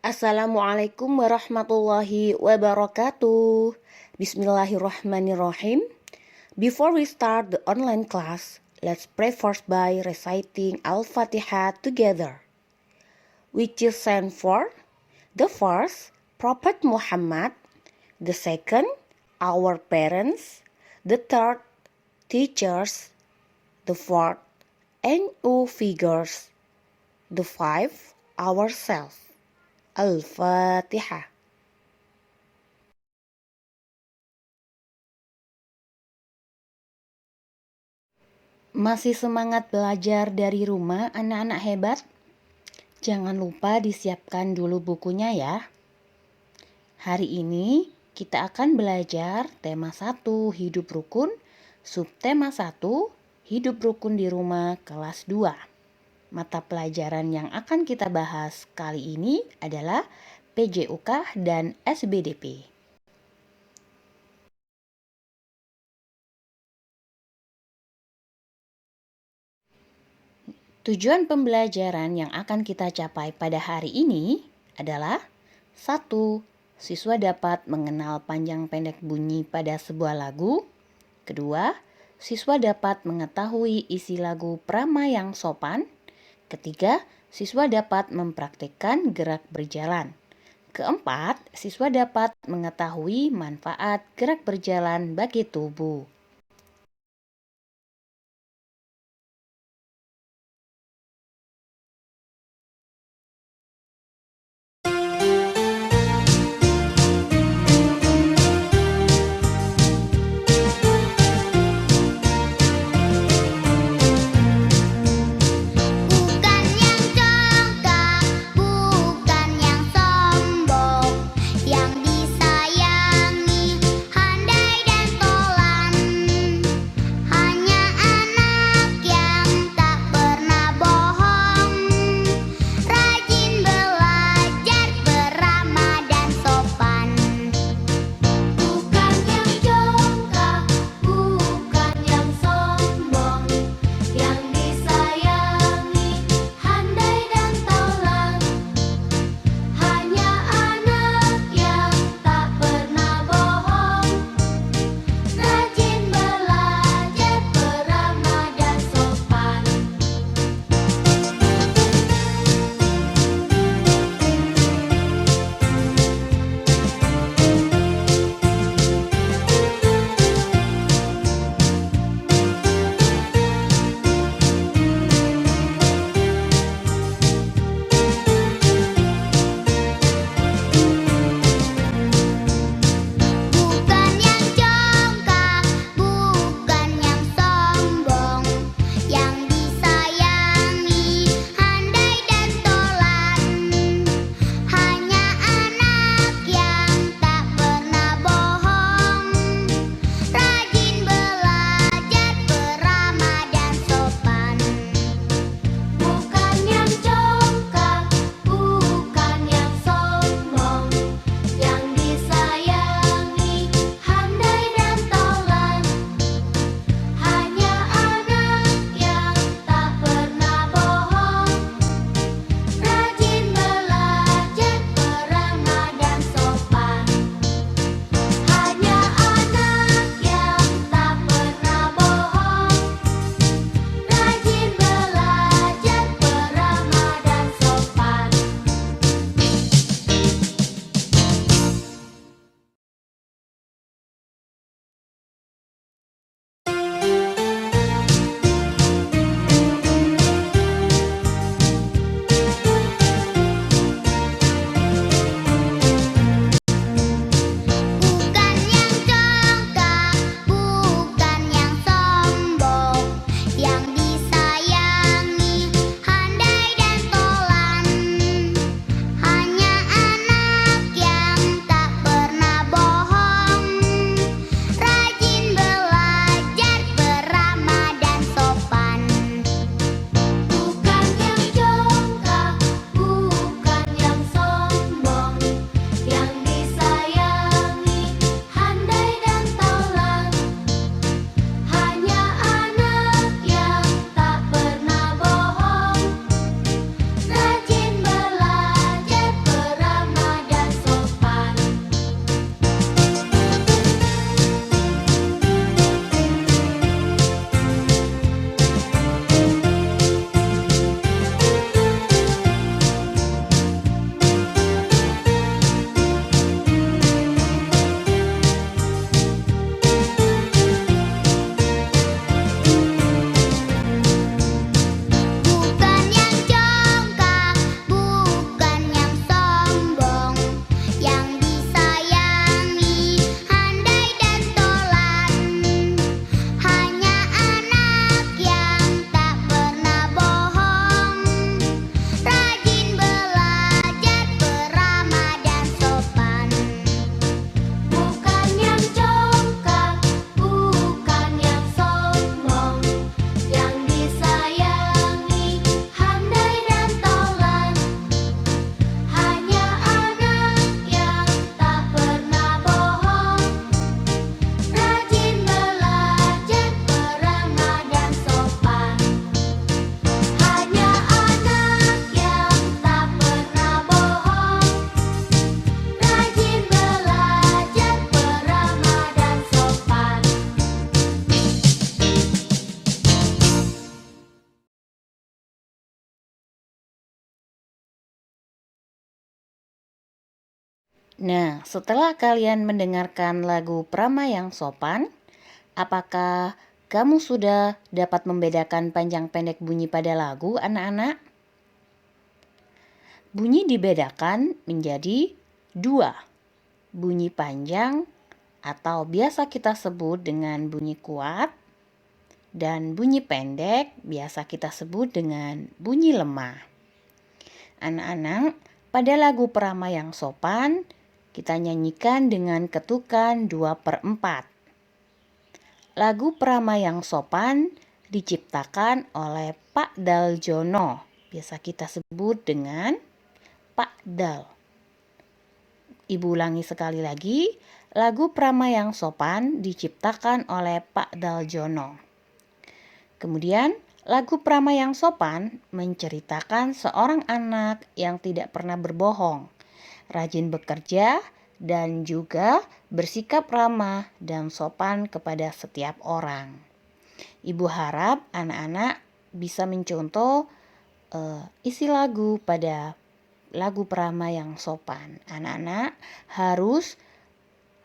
Assalamualaikum warahmatullahi wabarakatuh. Bismillahirrahmanirrahim. Before we start the online class, let's pray first by reciting Al-Fatihah together. Which is sent for the first, Prophet Muhammad, the second, our parents, the third, teachers, the fourth, NU figures, the five, ourselves. Al-Fatihah. Masih semangat belajar dari rumah anak-anak hebat? Jangan lupa disiapkan dulu bukunya ya. Hari ini kita akan belajar tema 1 hidup rukun, subtema 1 hidup rukun di rumah kelas 2. Mata pelajaran yang akan kita bahas kali ini adalah PJUK dan SBDP. Tujuan pembelajaran yang akan kita capai pada hari ini adalah 1. Siswa dapat mengenal panjang pendek bunyi pada sebuah lagu. Kedua, siswa dapat mengetahui isi lagu Prama yang sopan. Ketiga, siswa dapat mempraktikkan gerak berjalan. Keempat, siswa dapat mengetahui manfaat gerak berjalan bagi tubuh. Bukan yang congkak, bukan yang sombong, yang disayangi, handai dan tolan. Nah, setelah kalian mendengarkan lagu Prama yang Sopan, apakah kamu sudah dapat membedakan panjang pendek bunyi pada lagu, anak-anak? Bunyi dibedakan menjadi dua, bunyi panjang atau biasa kita sebut dengan bunyi kuat, dan bunyi pendek biasa kita sebut dengan bunyi lemah. Anak-anak, pada lagu Prama yang Sopan, kita nyanyikan dengan ketukan 2/4. Lagu Prama yang Sopan diciptakan oleh Pak Daljono. Biasa kita sebut dengan Pak Dal. Ibu ulangi sekali lagi, lagu Prama yang Sopan diciptakan oleh Pak Daljono. Kemudian, lagu Prama yang Sopan menceritakan seorang anak yang tidak pernah berbohong, rajin bekerja, dan juga bersikap ramah dan sopan kepada setiap orang. Ibu harap anak-anak bisa mencontoh isi lagu pada lagu Prama yang Sopan. Anak-anak harus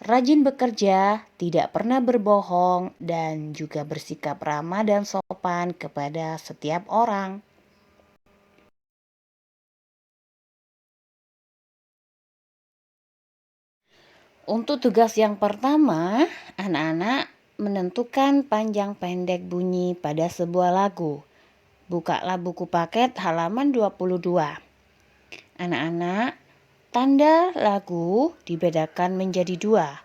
rajin bekerja, tidak pernah berbohong, dan juga bersikap ramah dan sopan kepada setiap orang. Untuk tugas yang pertama, anak-anak menentukan panjang pendek bunyi pada sebuah lagu. Bukalah buku paket halaman 22. Anak-anak, tanda lagu dibedakan menjadi dua.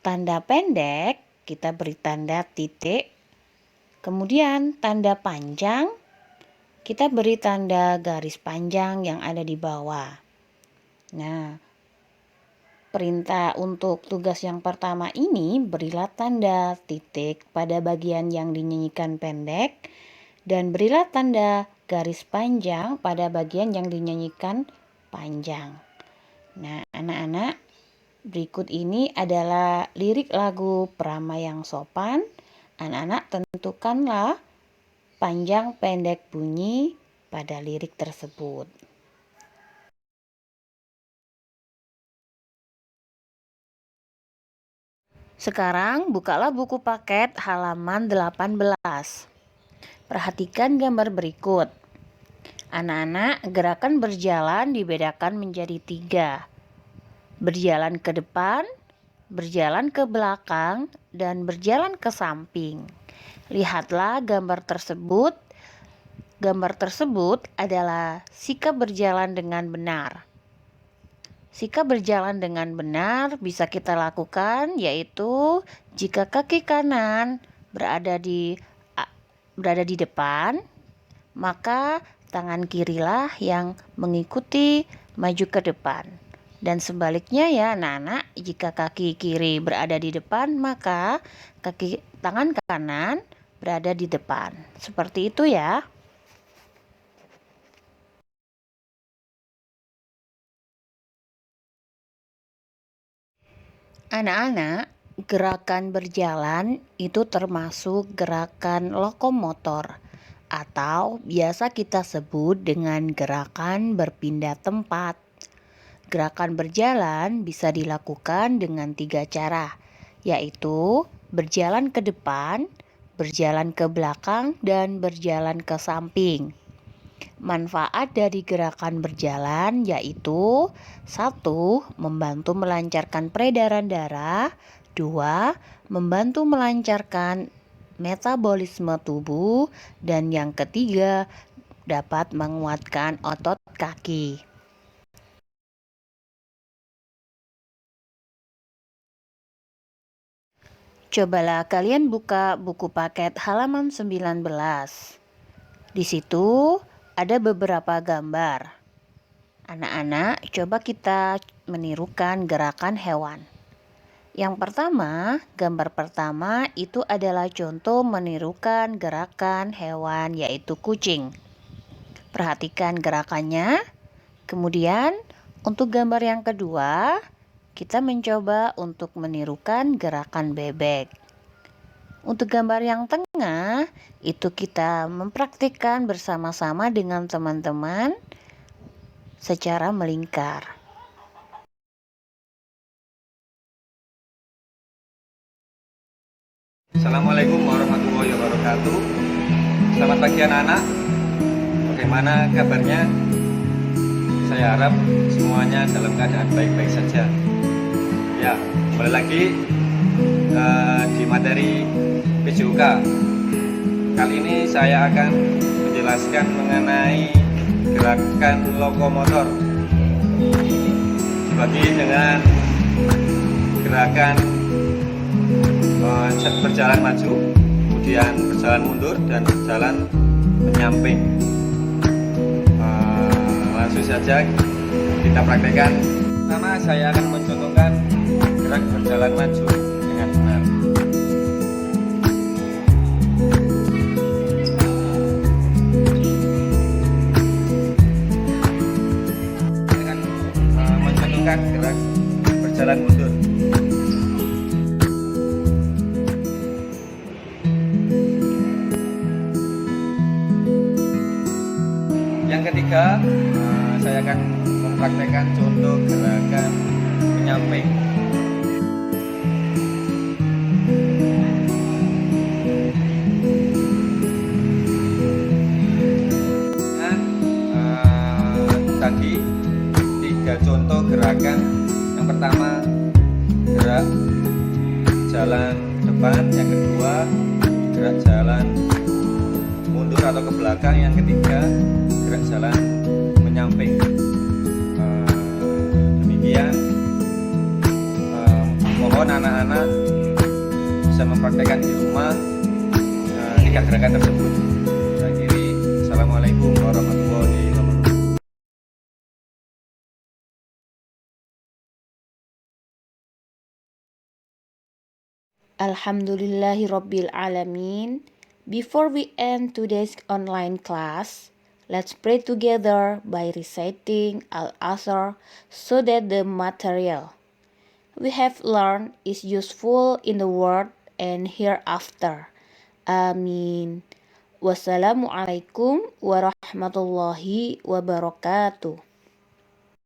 Tanda pendek kita beri tanda titik. Kemudian tanda panjang kita beri tanda garis panjang yang ada di bawah. Nah, perintah untuk tugas yang pertama ini, berilah tanda titik pada bagian yang dinyanyikan pendek dan berilah tanda garis panjang pada bagian yang dinyanyikan panjang. Nah, anak-anak, berikut ini adalah lirik lagu Prama yang Sopan. Anak-anak tentukanlah panjang pendek bunyi pada lirik tersebut. Sekarang bukalah buku paket halaman 18. Perhatikan gambar berikut. Anak-anak, gerakan berjalan dibedakan menjadi 3. Berjalan ke depan, berjalan ke belakang, dan berjalan ke samping. Lihatlah gambar tersebut. Gambar tersebut adalah sikap berjalan dengan benar. Sikap berjalan dengan benar bisa kita lakukan, yaitu jika kaki kanan berada di depan, maka tangan kirilah yang mengikuti maju ke depan. Dan sebaliknya ya anak-anak, jika kaki kiri berada di depan, maka tangan kanan berada di depan. Seperti itu ya. Anak-anak, gerakan berjalan itu termasuk gerakan lokomotor atau biasa kita sebut dengan gerakan berpindah tempat. Gerakan berjalan bisa dilakukan dengan 3 cara, yaitu berjalan ke depan, berjalan ke belakang, dan berjalan ke samping. Manfaat dari gerakan berjalan yaitu 1. Membantu melancarkan peredaran darah. 2. Membantu melancarkan metabolisme tubuh. Dan yang ketiga, dapat menguatkan otot kaki. Cobalah kalian buka buku paket halaman 19. Di situ ada beberapa gambar. Anak-anak, coba kita menirukan gerakan hewan. Yang pertama, gambar pertama itu adalah contoh menirukan gerakan hewan, yaitu kucing. Perhatikan gerakannya. Kemudian, untuk gambar yang kedua, kita mencoba untuk menirukan gerakan bebek. Untuk gambar yang tengah, itu kita mempraktikkan bersama-sama dengan teman-teman secara melingkar. Assalamualaikum warahmatullahi wabarakatuh. Selamat pagi anak-anak. Bagaimana kabarnya? Saya harap semuanya dalam keadaan baik-baik saja. Ya, kembali lagi di materi PJUK. Kali ini saya akan menjelaskan mengenai gerakan lokomotor dibagi dengan gerakan berjalan maju, kemudian berjalan mundur, dan berjalan menyamping. Langsung saja kita praktekkan. Pertama saya akan mencontohkan gerak berjalan maju dengan benar. Dengan mencontohkan gerak berjalan mundur. Yang ketiga, saya akan mempraktekkan contoh gerakan menyamping. Tadi 3 contoh gerakan. Yang pertama gerak jalan depan, yang kedua gerak jalan mundur atau ke belakang, yang ketiga gerak jalan menyamping. Demikian, mohon anak-anak bisa mempraktekkan di rumah 3 gerakan tersebut. Saya akhiri, Assalamualaikum warahmatullahi wabarakatuh. Alhamdulillahirabbil alamin. Before we end today's online class, let's pray together by reciting Al-Asr so that the material we have learned is useful in the world and hereafter. Amin. Wassalamualaikum warahmatullahi wabarakatuh.